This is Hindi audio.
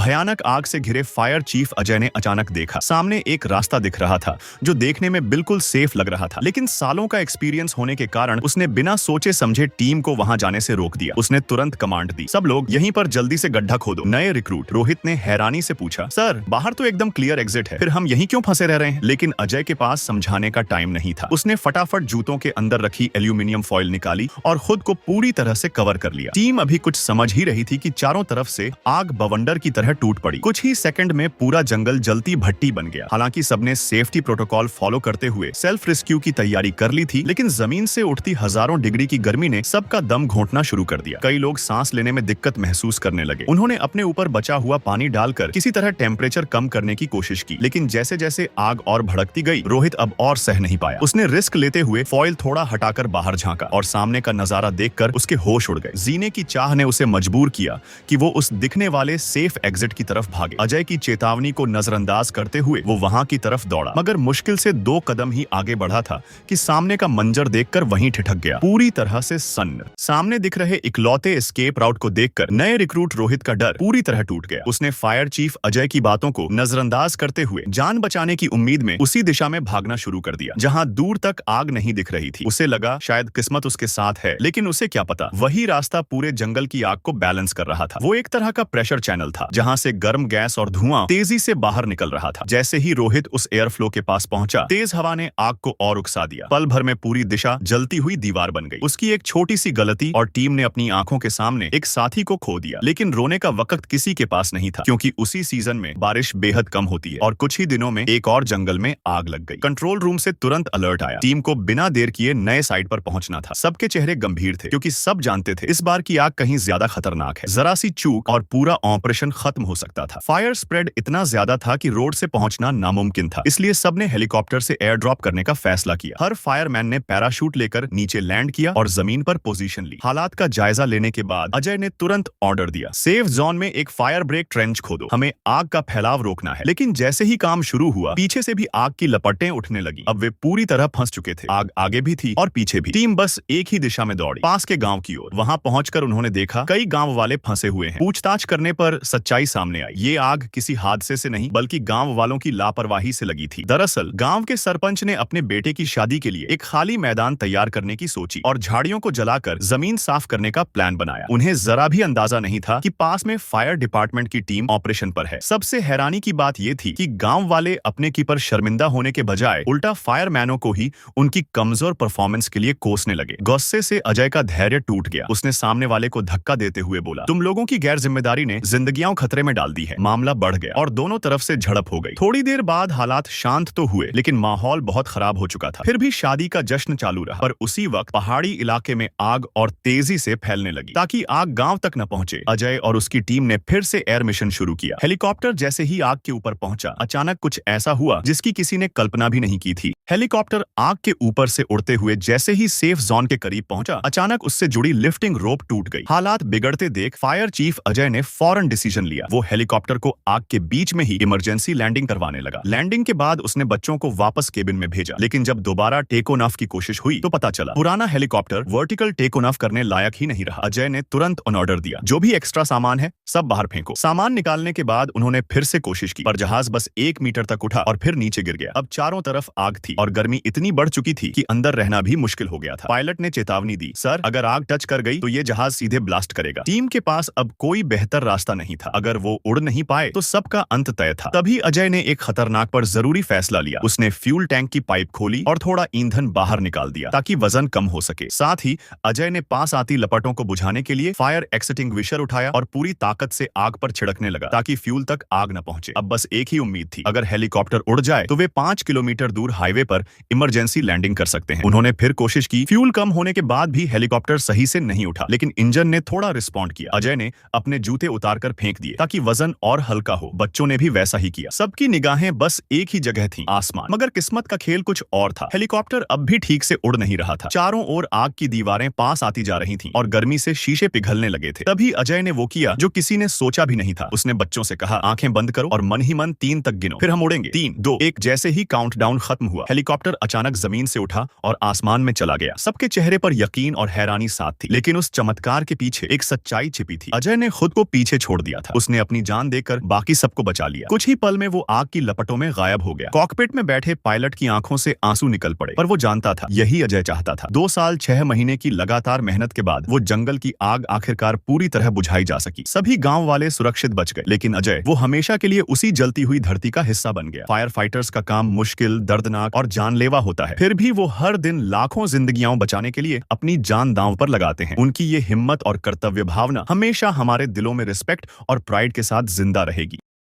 भयानक आग से घिरे फायर चीफ अजय ने अचानक देखा सामने एक रास्ता दिख रहा था जो देखने में बिल्कुल सेफ लग रहा था, लेकिन सालों का एक्सपीरियंस होने के कारण उसने बिना सोचे समझे टीम को वहां जाने से रोक दिया। उसने तुरंत कमांड दी, सब लोग यहीं पर जल्दी से गड्ढा खोदो। नए रिक्रूट रोहित ने हैरानी से पूछा, सर बाहर तो एकदम क्लियर एग्जिट है, फिर हम यहीं क्यों फंसे रह रहे हैं? लेकिन अजय के पास समझाने का टाइम नहीं था। उसने फटाफट जूतों के अंदर रखी एल्यूमिनियम फॉइल निकाली और खुद को पूरी तरह से कवर कर लिया। टीम अभी कुछ समझ ही रही थी कि चारों तरफ से आग बवंडर की तरह टूट पड़ी। कुछ ही सेकंड में पूरा जंगल जलती भट्टी बन गया। हालांकि सबने सेफ्टी प्रोटोकॉल फॉलो करते हुए सेल्फ रेस्क्यू की तैयारी कर ली थी, लेकिन जमीन से उठती हजारों डिग्री की गर्मी ने सबका दम घोंटना शुरू कर दिया। कई लोग सांस लेने में दिक्कत महसूस करने लगे। उन्होंने अपने ऊपर बचा हुआ पानी डालकर किसी तरह टेम्परेचर कम करने की कोशिश की, लेकिन जैसे जैसे आग और भड़कती गई, रोहित अब और सह नहीं पाया। उसने रिस्क लेते हुए फॉइल थोड़ा हटाकर बाहर झांका और सामने का नजारा देखकर उसके होश उड़ गए। जीने की चाह ने उसे मजबूर किया कि वो उस दिखने वाले सेफ एग्जिट की तरफ भागे। अजय की चेतावनी को नजरअंदाज करते हुए वो वहां की तरफ दौड़ा, मगर मुश्किल से 2 कदम ही आगे बढ़ा था कि सामने का मंजर देखकर वहीं ठिठक गया, पूरी तरह से सन्न। सामने दिख रहे इकलौते एस्केप राउट को देखकर नए रिक्रूट रोहित का डर पूरी तरह टूट गया। उसने फायर चीफ अजय की बातों को नजरअंदाज करते हुए जान बचाने की उम्मीद में उसी दिशा में भागना शुरू कर दिया जहां दूर तक आग नहीं दिख रही थी। उसे लगा शायद किस्मत उसके साथ है, लेकिन उसे क्या पता, वही रास्ता पूरे जंगल की आग को बैलेंस कर रहा था। वो एक तरह का प्रेशर चैनल था जहां से गर्म गैस और धुआं तेजी से बाहर निकल रहा था। जैसे ही रोहित उस एयर फ्लो के पास पहुंचा, तेज हवा ने आग को और उकसा दिया। पल भर में पूरी दिशा जलती हुई दीवार बन गई। उसकी एक छोटी सी गलती और टीम ने अपनी आंखों के सामने एक साथी को खो दिया। लेकिन रोने का वक्त किसी के पास नहीं था, क्योंकि उसी सीजन में बारिश बेहद कम होती है और कुछ ही दिनों में एक और जंगल में आग लग गई। कंट्रोल रूम से तुरंत अलर्ट आया। टीम को बिना देर किए नए साइट पर पहुंचना था। सबके चेहरे गंभीर थे, क्योंकि सब जानते थे इस बार की आग कहीं ज्यादा खतरनाक है। जरा सी चूक और पूरा ऑपरेशन खत्म हो सकता था। फायर स्प्रेड इतना ज्यादा था कि रोड से पहुंचना नामुमकिन था, इसलिए सबने हेलीकॉप्टर से एयर ड्रॉप करने का फैसला किया। हर फायरमैन ने पैराशूट लेकर नीचे लैंड किया और जमीन पर पोजीशन ली। हालात का जायजा लेने के बाद अजय ने तुरंत ऑर्डर दिया, सेफ जोन में एक फायर ब्रेक ट्रेंच खोदो, हमें आग का फैलाव रोकना है। लेकिन जैसे ही काम शुरू हुआ, पीछे से भी आग की लपटें उठने लगी। अब वे पूरी तरह फंस चुके थे। आग आगे भी थी और पीछे भी। टीम बस एक ही दिशा में दौड़ी, पास के गांव की ओर। वहां पहुंचकर उन्होंने देखा कई गांव वाले फंसे हुए हैं। पूछताछ करने पर सच्चाई सामने आई। ये आग किसी हादसे से नहीं, बल्कि गांव वालों की लापरवाही से लगी थी। दरअसल गांव के सरपंच ने अपने बेटे की शादी के लिए एक खाली मैदान तैयार करने की सोची और झाड़ियों को जलाकर जमीन साफ करने का प्लान बनाया। उन्हें जरा भी अंदाजा नहीं था कि पास में फायर डिपार्टमेंट की टीम ऑपरेशन पर है। सबसे हैरानी की बात यह थी कि गांव वाले अपने की पर शर्मिंदा होने के बजाय उल्टा फायरमैनों को ही उनकी कमजोर परफॉर्मेंस के लिए कोसने लगे। गुस्से से अजय का धैर्य टूट गया। उसने सामने वाले को धक्का देते हुए बोला, तुम लोगों की गैर जिम्मेदारी ने जिंदगियां खतरे में डाल दी है। मामला बढ़ गया और दोनों तरफ से झड़प हो गई। थोड़ी देर बाद हालात शांत तो हुए, लेकिन माहौल बहुत खराब हो चुका था। फिर भी शादी का जश्न चालू रहा, पर उसी वक्त पहाड़ी इलाके में आग और तेजी से फैलने लगी। ताकि आग गांव तक न पहुंचे, अजय और उसकी टीम ने फिर से एयर मिशन शुरू किया। हेलीकॉप्टर जैसे ही आग के ऊपर पहुंचा, अचानक कुछ ऐसा हुआ जिसकी किसी ने कल्पना भी नहीं की थी। हेलीकॉप्टर आग के ऊपर से उड़ते हुए जैसे ही सेफ जोन के करीब पहुंचा, अचानक उससे जुड़ी लिफ्टिंग रोप टूट गई। हालात बिगड़ते देख फायर चीफ अजय ने फौरन डिसीजन लिया। वो हेलीकॉप्टर को आग के बीच में ही इमरजेंसी लैंडिंग करवाने लगा। लैंडिंग के बाद उसने बच्चों को वापस केबिन में भेजा, लेकिन जब दोबारा टेक ऑन ऑफ की कोशिश हुई तो पता चला पुराना helicopter vertical take on off करने लायक ही नहीं रहा। अजय ने तुरंत ऑन ऑर्डर दिया, जो भी एक्स्ट्रा सामान है सब बाहर फेंको। सामान निकालने के बाद उन्होंने फिर से कोशिश की, पर जहाज बस 1 मीटर तक उठा और फिर नीचे गिर गया। अब चारों तरफ आग थी और गर्मी इतनी बढ़ चुकी थी कि अंदर रहना भी मुश्किल हो गया था। पायलट ने चेतावनी दी, सर अगर आग टच कर गई तो ये जहाज सीधे ब्लास्ट करेगा। टीम के पास अब कोई बेहतर रास्ता नहीं था। अगर वो उड़ नहीं पाए तो सबका अंत तय था। तभी अजय ने एक खतरनाक पर जरूरी फैसला लिया। उसने फ्यूल टैंक की पाइप खोली और थोड़ा ईंधन बाहर निकाल दिया ताकि वजन कम हो सके। साथ ही अजय ने पास आती लपटों को बुझाने के लिए फायर एक्सटिंग्विशर उठाया और पूरी ताकत से आग पर छिड़कने लगा ताकि फ्यूल तक आग न पहुंचे। अब बस एक ही उम्मीद थी, अगर हेलीकॉप्टर उड़ जाए तो वे 5 किलोमीटर दूर हाईवे पर इमरजेंसी लैंडिंग कर सकते हैं। उन्होंने फिर कोशिश की। फ्यूल कम होने के बाद भी हेलीकॉप्टर सही से नहीं उठा, लेकिन इंजन ने थोड़ा रिस्पॉन्ड किया। अजय ने अपने जूते उतारकर फेंक दिए ताकि वजन और हल्का हो। बच्चों ने भी वैसा ही किया। सबकी निगाहें बस एक ही जगह थी, आसमान। मगर किस्मत का खेल कुछ और था। हेलीकॉप्टर अब भी ठीक से उड़ नहीं रहा था। चारों ओर आग की दीवारें पास आती जा रही थीं और गर्मी से शीशे पिघलने लगे थे। तभी अजय ने वो किया जो किसी ने सोचा भी नहीं था। उसने बच्चों से कहा, आंखें बंद करो और मन ही मन 3 तक गिनो, फिर हम उड़ेंगे। 3, 2, 1। जैसे ही काउंटडाउन खत्म हुआ, हेलीकॉप्टर अचानक जमीन से उठा और आसमान में चला गया। सबके चेहरे पर यकीन और हैरानी साथ थी, लेकिन उस चमत्कार के पीछे एक सच्चाई छिपी थी। अजय ने खुद को पीछे छोड़ दिया था। उसने उसने अपनी जान देकर बाकी सबको बचा लिया। कुछ ही पल में वो आग की लपटों में गायब हो गया। कॉकपिट में बैठे पायलट की आंखों से आंसू निकल पड़े, पर वो जानता था यही अजय चाहता था। 2 साल 6 महीने की लगातार मेहनत के बाद वो जंगल की आग आखिरकार पूरी तरह बुझाई जा सकी। सभी गांव वाले सुरक्षित बच गए, लेकिन अजय वो हमेशा के लिए उसी जलती हुई धरती का हिस्सा बन गया। फायर फाइटर्स का काम मुश्किल, दर्दनाक और जानलेवा होता है, फिर भी वो हर दिन लाखों जिंदगियां बचाने के लिए अपनी जान दांव पर लगाते हैं। उनकी ये हिम्मत और कर्तव्य भावना हमेशा हमारे दिलों में रिस्पेक्ट और प्राइड के साथ जिंदा रहेगी।